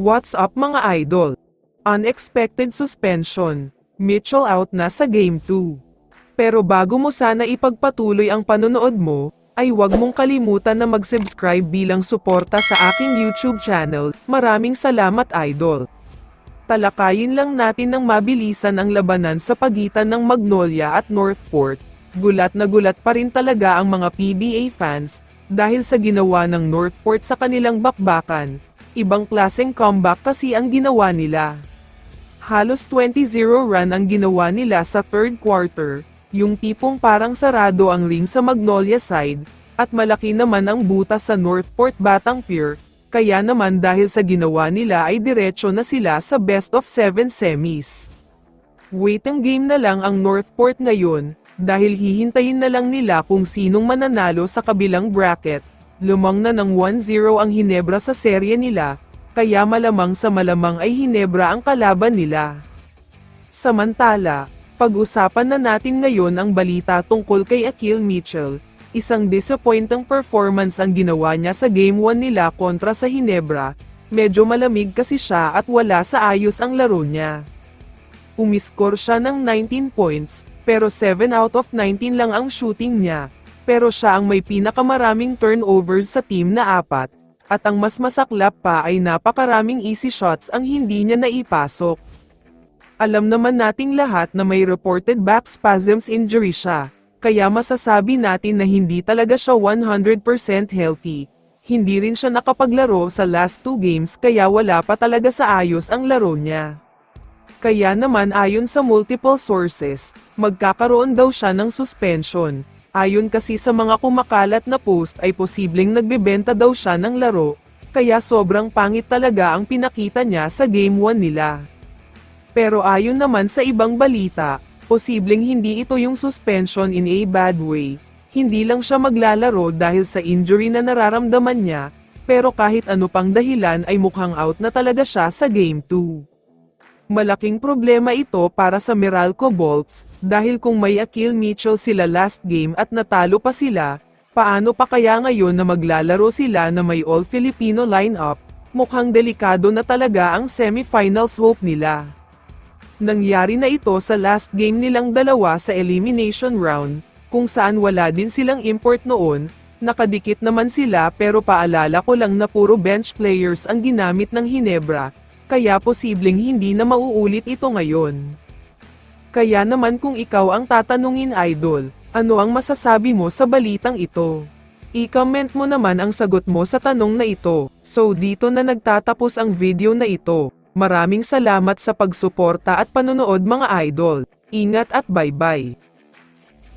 What's up mga idol? Unexpected suspension. Mitchell out na sa Game 2. Pero bago mo sana ipagpatuloy ang panonood mo, ay huwag mong kalimutan na mag-subscribe bilang suporta sa aking YouTube channel. Maraming salamat idol. Talakayin lang natin ng mabilisan ang labanan sa pagitan ng Magnolia at Northport. Gulat na gulat pa rin talaga ang mga PBA fans, dahil sa ginawa ng Northport sa kanilang bakbakan. Ibang klaseng comeback kasi ang ginawa nila. Halos 20-0 run ang ginawa nila sa third quarter, yung tipong parang sarado ang ring sa Magnolia side, at malaki naman ang butas sa Northport Batang Pier, kaya naman dahil sa ginawa nila ay diretso na sila sa best of 7 semis. Waiting game na lang ang Northport ngayon, dahil hihintayin na lang nila kung sinong mananalo sa kabilang bracket. Lumang na ng 1-0 ang Hinebra sa serye nila, kaya malamang sa malamang ay Hinebra ang kalaban nila. Samantala, pag-usapan na natin ngayon ang balita tungkol kay Akil Mitchell. Isang disappointing performance ang ginawa niya sa Game 1 nila kontra sa Hinebra. Medyo malamig kasi siya at wala sa ayos ang laro niya. Umiskor siya ng 19 points, pero 7 out of 19 lang ang shooting niya. Pero siya ang may pinakamaraming turnovers sa team na 4, at ang mas masaklap pa ay napakaraming easy shots ang hindi niya naipasok. Alam naman nating lahat na may reported back spasms injury siya, kaya masasabi natin na hindi talaga siya 100% healthy. Hindi rin siya nakapaglaro sa last 2 games kaya wala pa talaga sa ayos ang laro niya. Kaya naman ayon sa multiple sources, magkakaroon daw siya ng suspension. Ayon kasi sa mga kumakalat na post ay posibleng nagbebenta daw siya ng laro, kaya sobrang pangit talaga ang pinakita niya sa Game 1 nila. Pero ayon naman sa ibang balita, posibleng hindi ito yung suspension in a bad way. Hindi lang siya maglalaro dahil sa injury na nararamdaman niya, pero kahit ano pang dahilan ay mukhang out na talaga siya sa Game 2. Malaking problema ito para sa Meralco Bolts, dahil kung may Akil Mitchell sila last game at natalo pa sila, paano pa kaya ngayon na maglalaro sila na may all-Filipino lineup? Mukhang delikado na talaga ang semifinals hope nila. Nangyari na ito sa last game nilang dalawa sa elimination round, kung saan wala din silang import noon, nakadikit naman sila pero paalala ko lang na puro bench players ang ginamit ng Hinebra. Kaya posibleng hindi na mauulit ito ngayon. Kaya naman kung ikaw ang tatanungin idol, ano ang masasabi mo sa balitang ito? I-comment mo naman ang sagot mo sa tanong na ito. So dito na nagtatapos ang video na ito. Maraming salamat sa pagsuporta at panonood mga idol. Ingat at bye-bye.